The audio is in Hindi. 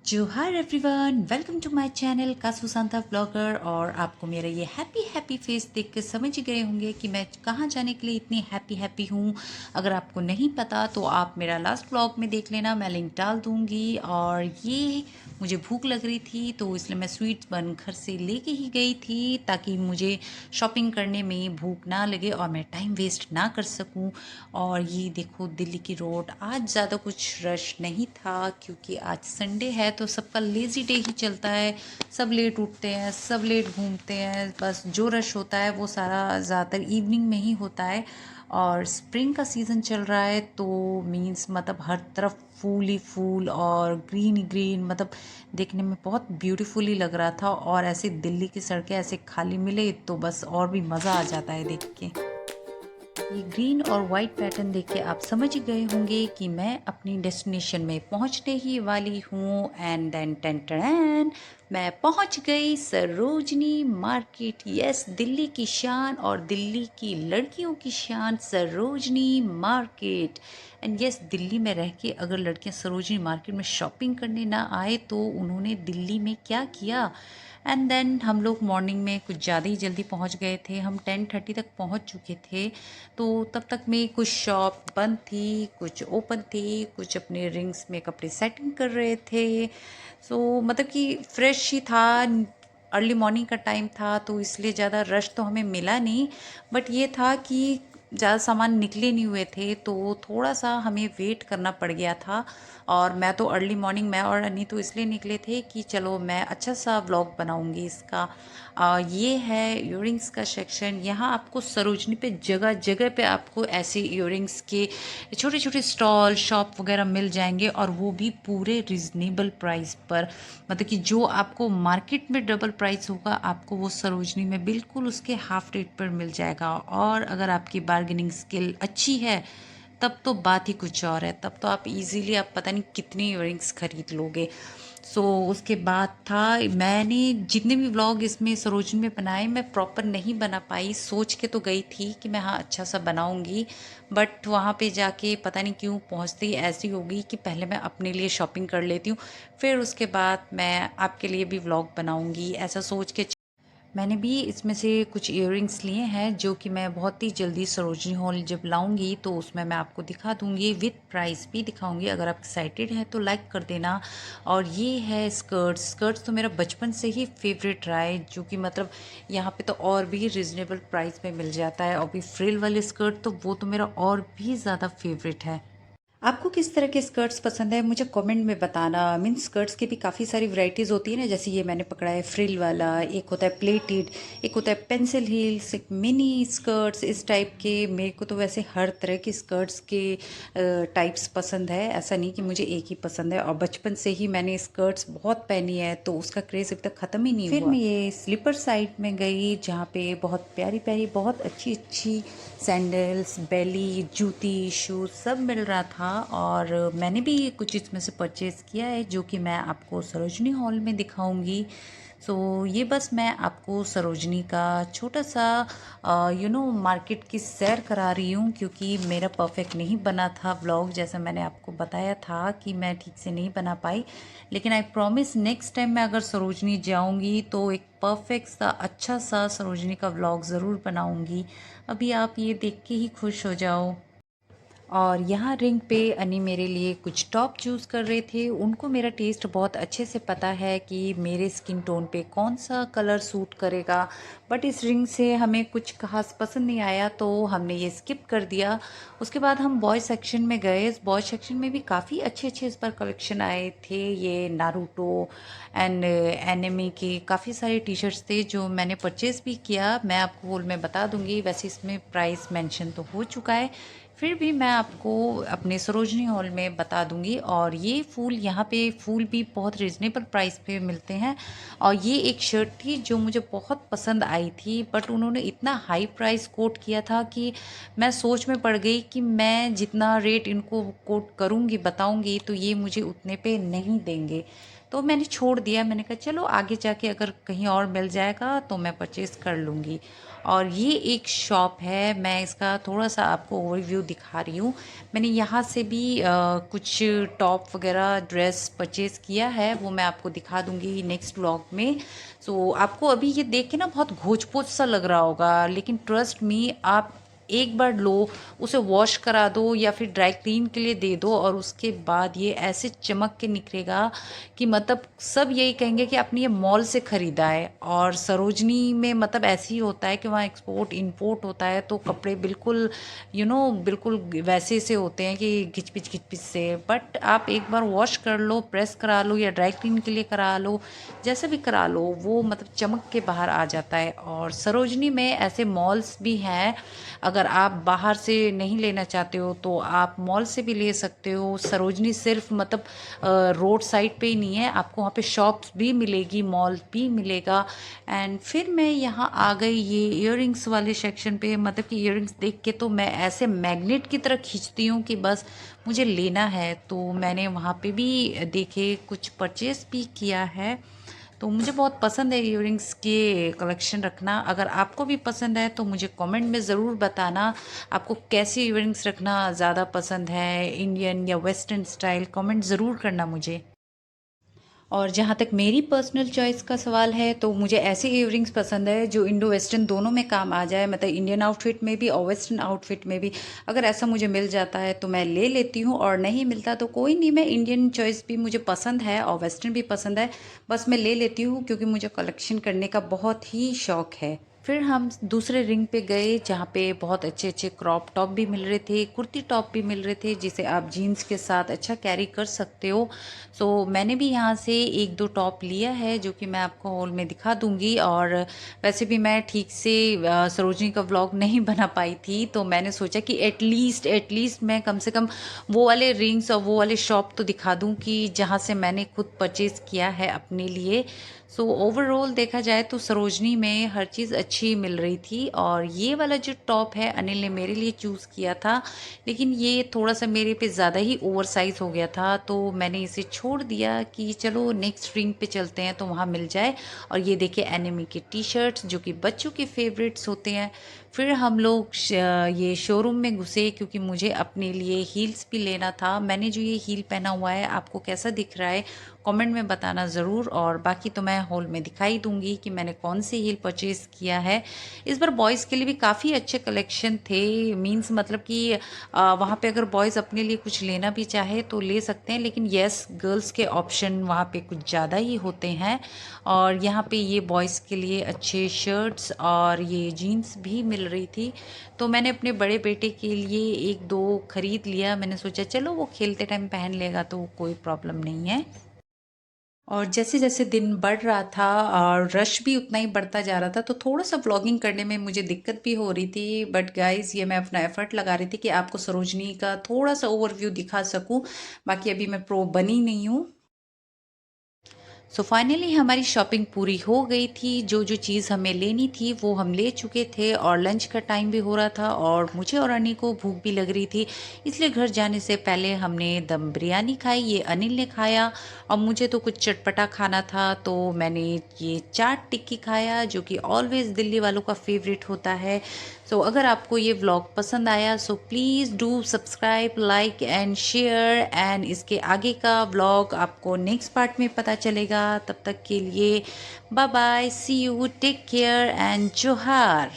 जोहार everyone, welcome to my channel Kasu Santa blogger. और आपको मेरा ये हैप्पी हैप्पी फेस देख के समझ ही गए होंगे कि मैं कहाँ जाने के लिए इतनी हैप्पी हैप्पी हूँ। अगर आपको नहीं पता तो आप मेरा लास्ट ब्लॉग में देख लेना, मैं लिंक डाल दूँगी। और ये मुझे भूख लग रही थी तो इसलिए मैं स्वीट्स बन घर से लेके ही गई थी ताकि मुझे शॉपिंग करने में भूख ना लगे और मैं टाइम वेस्ट ना कर सकूँ। और ये देखो दिल्ली की रोड, आज ज़्यादा कुछ रश नहीं था क्योंकि आज संडे है तो सबका लेज़ी डे ही चलता है। सब लेट उठते हैं, सब लेट घूमते हैं, बस जो रश होता है वो सारा ज़्यादातर इवनिंग में ही होता है। और स्प्रिंग का सीज़न चल रहा है तो मींस मतलब हर तरफ फूल ही फूल और ग्रीन ही ग्रीन, मतलब देखने में बहुत ब्यूटीफुली लग रहा था। और ऐसे दिल्ली की सड़कें ऐसे खाली मिले तो बस और भी मज़ा आ जाता है देख के। ये ग्रीन और वाइट पैटर्न देख के आप समझ ही गए होंगे कि मैं अपनी डेस्टिनेशन में पहुंचने ही वाली हूँ। एंड देन टेन टेन मैं पहुंच गई सरोजनी मार्केट। यस, दिल्ली की शान और दिल्ली की लड़कियों की शान Sarojini market. And yes, Delhi में रह के अगर लड़कियां सरोजनी मार्केट में शॉपिंग करने ना आए तो उन्होंने दिल्ली में क्या किया। एंड देन हम लोग मॉर्निंग में कुछ ज़्यादा ही जल्दी पहुंच गए थे, हम 10:30 तक पहुंच चुके थे। तो तब तक में कुछ शॉप बंद थी, कुछ ओपन थी, कुछ अपने रिंग्स में कपड़े सेटिंग कर रहे थे। सो मतलब कि फ्रेश ही था, अर्ली मॉर्निंग का टाइम था तो इसलिए ज़्यादा रश तो हमें मिला नहीं। बट ये था कि ज़्यादा सामान निकले नहीं हुए थे तो थोड़ा सा हमें वेट करना पड़ गया था। और मैं तो अर्ली मॉर्निंग, मैं और अनी तो इसलिए निकले थे कि चलो मैं अच्छा सा व्लॉग बनाऊंगी इसका। ये है इयररिंग्स का सेक्शन। यहाँ आपको सरोजनी पे जगह जगह पे आपको ऐसे इयररिंग्स के छोटे छोटे स्टॉल शॉप वगैरह मिल जाएंगे और वो भी पूरे रिजनेबल प्राइस पर। मतलब कि जो आपको मार्केट में डबल प्राइस होगा आपको वो सरोजनी में बिल्कुल उसके हाफ रेट पर मिल जाएगा। और अगर आपकी बार्गेनिंग स्किल अच्छी है तब तो बात ही कुछ और है, तब तो आप इजीली आप पता नहीं कितनी इयररिंग्स खरीद लोगे। सो उसके बाद था, मैंने जितने भी व्लॉग इसमें सरोजनी में बनाए मैं प्रॉपर नहीं बना पाई। सोच के तो गई थी कि मैं हाँ अच्छा सा बनाऊंगी, बट वहाँ पे जाके पता नहीं क्यों पहुँचते ही ऐसी हो गई कि पहले मैं अपने लिए शॉपिंग कर लेती हूँ, फिर उसके बाद मैं आपके लिए भी व्लॉग बनाऊंगी, ऐसा सोच के। मैंने भी इसमें से कुछ इयररिंग्स लिए हैं जो कि मैं बहुत ही जल्दी सरोजनी हॉल जब लाऊंगी तो उसमें मैं आपको दिखा दूंगी, विद प्राइस भी दिखाऊंगी। अगर आप एक्साइटेड हैं तो लाइक कर देना। और ये है स्कर्ट्स। स्कर्ट्स तो मेरा बचपन से ही फेवरेट रहा है, जो कि मतलब यहाँ पे तो और भी रिजनेबल प्राइस में मिल जाता है। और भी फ्रिल वाले स्कर्ट तो वो तो मेरा और भी ज़्यादा फेवरेट है। आपको किस तरह के स्कर्ट्स पसंद है मुझे कमेंट में बताना। मीन्स स्कर्ट्स की भी काफ़ी सारी वैरायटीज़ होती है ना, जैसे ये मैंने पकड़ा है फ्रिल वाला, एक होता है प्लेटेड, एक होता है पेंसिल हील्स, एक मिनी स्कर्ट्स, इस टाइप के। मेरे को तो वैसे हर तरह के स्कर्ट्स के टाइप्स पसंद है, ऐसा नहीं कि मुझे एक ही पसंद है। और बचपन से ही मैंने स्कर्ट्स बहुत पहनी है तो उसका क्रेज़ अभी तक ख़त्म ही नहीं हुआ। फिर मैं ये स्लीपर साइड में गई जहाँ पे बहुत प्यारी प्यारी बहुत अच्छी अच्छी सैंडल्स, बेली, जूती, शूज़ सब मिल रहा था। और मैंने भी कुछ इसमें से परचेज़ किया है जो कि मैं आपको सरोजनी हॉल में दिखाऊंगी। सो ये बस मैं आपको सरोजनी का छोटा सा मार्केट की सैर करा रही हूँ क्योंकि मेरा परफेक्ट नहीं बना था व्लॉग, जैसा मैंने आपको बताया था कि मैं ठीक से नहीं बना पाई। लेकिन आई प्रॉमिस नेक्स्ट टाइम मैं अगर सरोजनी जाऊँगी तो एक परफेक्ट सा अच्छा सा सरोजनी का व्लॉग ज़रूर बनाऊँगी। अभी आप ये देख के ही खुश हो जाओ। और यहाँ रिंग पे अनी मेरे लिए कुछ टॉप चूज़ कर रहे थे। उनको मेरा टेस्ट बहुत अच्छे से पता है कि मेरे स्किन टोन पे कौन सा कलर सूट करेगा। बट इस रिंग से हमें कुछ खास पसंद नहीं आया तो हमने ये स्किप कर दिया। उसके बाद हम बॉय सेक्शन में गए। इस बॉय सेक्शन में भी काफ़ी अच्छे अच्छे इस बार कलेक्शन आए थे। ये नारुतो एंड एनिमे के काफ़ी सारे टी शर्ट्स थे जो मैंने परचेज़ भी किया। मैं आपको होल में बता दूंगी, वैसे इसमें प्राइस मेंशन तो हो चुका है, फिर भी मैं आपको अपने सरोजनी हॉल में बता दूंगी। और ये फूल, यहाँ पे फूल भी बहुत रिजनेबल प्राइस पे मिलते हैं। और ये एक शर्ट थी जो मुझे बहुत पसंद आई थी, बट उन्होंने इतना हाई प्राइस कोट किया था कि मैं सोच में पड़ गई कि मैं जितना रेट इनको कोट करूँगी बताऊँगी तो ये मुझे उतने पे नहीं देंगे। तो मैंने छोड़ दिया, मैंने कहा चलो आगे जाके अगर कहीं और मिल जाएगा तो मैं परचेज़ कर लूँगी। और ये एक शॉप है, मैं इसका थोड़ा सा आपको ओवरव्यू दिखा रही हूँ। मैंने यहाँ से भी कुछ टॉप वगैरह ड्रेस परचेज़ किया है, वो मैं आपको दिखा दूँगी नेक्स्ट व्लॉग में। सो आपको अभी ये देख के ना बहुत घोच-पोच सा लग रहा होगा, लेकिन ट्रस्ट मी, आप एक बार लो, उसे वॉश करा दो या फिर ड्राई क्लीन के लिए दे दो और उसके बाद ये ऐसे चमक के निखरेगा कि मतलब सब यही कहेंगे कि आपने ये मॉल से ख़रीदा है। और सरोजनी में मतलब ऐसे ही होता है कि वहाँ एक्सपोर्ट इंपोर्ट होता है, तो कपड़े बिल्कुल बिल्कुल वैसे से होते हैं कि घिच पिच से। बट आप एक बार वॉश कर लो, प्रेस करा लो या ड्राई क्लीन के लिए करा लो, जैसे भी करा लो, वो मतलब चमक के बाहर आ जाता है। और सरोजनी में ऐसे मॉल्स भी हैं, अगर आप बाहर से नहीं लेना चाहते हो तो आप मॉल से भी ले सकते हो। सरोजनी सिर्फ मतलब रोड साइड पे ही नहीं है, आपको वहाँ पे शॉप्स भी मिलेगी, मॉल भी मिलेगा। एंड फिर मैं यहाँ आ गई ये इयररिंग्स वाले सेक्शन पे। मतलब कि इयररिंग्स देख के तो मैं ऐसे मैग्नेट की तरह खींचती हूँ कि बस मुझे लेना है। तो मैंने वहाँ पे भी देखे, कुछ परचेस भी किया है। तो मुझे बहुत पसंद है इयररिंग्स के कलेक्शन रखना। अगर आपको भी पसंद है तो मुझे कमेंट में ज़रूर बताना, आपको कैसी इयररिंग्स रखना ज़्यादा पसंद है, इंडियन या वेस्टर्न स्टाइल, कमेंट ज़रूर करना मुझे। और जहाँ तक मेरी पर्सनल चॉइस का सवाल है तो मुझे ऐसे इयररिंग्स पसंद है जो इंडो वेस्टर्न दोनों में काम आ जाए, मतलब इंडियन आउटफिट में भी और वेस्टर्न आउटफिट में भी। अगर ऐसा मुझे मिल जाता है तो मैं ले लेती हूँ, और नहीं मिलता तो कोई नहीं, मैं इंडियन चॉइस भी मुझे पसंद है और वेस्टर्न भी पसंद है, बस मैं ले लेती हूँ क्योंकि मुझे कलेक्शन करने का बहुत ही शौक़ है। फिर हम दूसरे रिंग पे गए जहाँ पे बहुत अच्छे अच्छे क्रॉप टॉप भी मिल रहे थे, कुर्ती टॉप भी मिल रहे थे, जिसे आप जीन्स के साथ अच्छा कैरी कर सकते हो। सो मैंने भी यहाँ से एक दो टॉप लिया है जो कि मैं आपको हॉल में दिखा दूँगी। और वैसे भी मैं ठीक से सरोजनी का व्लॉग नहीं बना पाई थी, तो मैंने सोचा कि एटलीस्ट मैं कम से कम वो वाले रिंग्स और वो वाले शॉप तो दिखा दूँ कि जहाँ से मैंने खुद परचेज़ किया है अपने लिए। सो ओवरऑल देखा जाए तो सरोजनी में हर चीज़ अच्छी मिल रही थी। और ये वाला जो टॉप है अनिल ने मेरे लिए चूज़ किया था, लेकिन ये थोड़ा सा मेरे पे ज़्यादा ही ओवर साइज़ हो गया था, तो मैंने इसे छोड़ दिया कि चलो नेक्स्ट रिंग पे चलते हैं तो वहाँ मिल जाए। और ये देखिए एनिमी के टी शर्ट्स जो कि बच्चों के फेवरेट्स होते हैं। फिर हम लोग ये शोरूम में घुसे क्योंकि मुझे अपने लिए हील्स भी लेना था। मैंने जो ये हील पहना हुआ है आपको कैसा दिख रहा है कमेंट में बताना ज़रूर, और बाकी तो मैं हॉल में दिखाई दूंगी कि मैंने कौन सी हील परचेज़ किया है। इस बार बॉयज़ के लिए भी काफ़ी अच्छे कलेक्शन थे, मींस मतलब कि वहाँ पे अगर बॉयज़ अपने लिए कुछ लेना भी चाहे तो ले सकते हैं, लेकिन येस गर्ल्स के ऑप्शन वहाँ पे कुछ ज़्यादा ही होते हैं। और यहाँ पे ये बॉयज़ के लिए अच्छे शर्ट्स और ये जीन्स भी मिल रही थी, तो मैंने अपने बड़े बेटे के लिए एक दो ख़रीद लिया। मैंने सोचा चलो वो खेलते टाइम पहन लेगा तो कोई प्रॉब्लम नहीं है। और जैसे-जैसे दिन बढ़ रहा था और रश भी उतना ही बढ़ता जा रहा था, तो थोड़ा-सा व्लॉगिंग करने में मुझे दिक्कत भी हो रही थी। बट गाइज़ ये मैं अपना एफ़र्ट लगा रही थी कि आपको सरोजनी का थोड़ा-सा ओवरव्यू दिखा सकूँ। बाकी अभी मैं प्रो बनी नहीं हूँ। सो फाइनली हमारी शॉपिंग पूरी हो गई थी। जो जो चीज़ हमें लेनी थी वो हम ले चुके थे, और लंच का टाइम भी हो रहा था और मुझे और अनी को भूख भी लग रही थी, इसलिए घर जाने से पहले हमने दम बिरयानी खाई, ये अनिल ने खाया। और मुझे तो कुछ चटपटा खाना था तो मैंने ये चाट टिक्की खाया, जो कि ऑलवेज़ दिल्ली वालों का फेवरेट होता है। सो अगर आपको ये व्लॉग पसंद आया so please do subscribe, like and share, and इसके आगे का व्लॉग आपको नेक्स्ट पार्ट में पता चलेगा। तब तक के लिए bye bye, see you, take care and जोहार।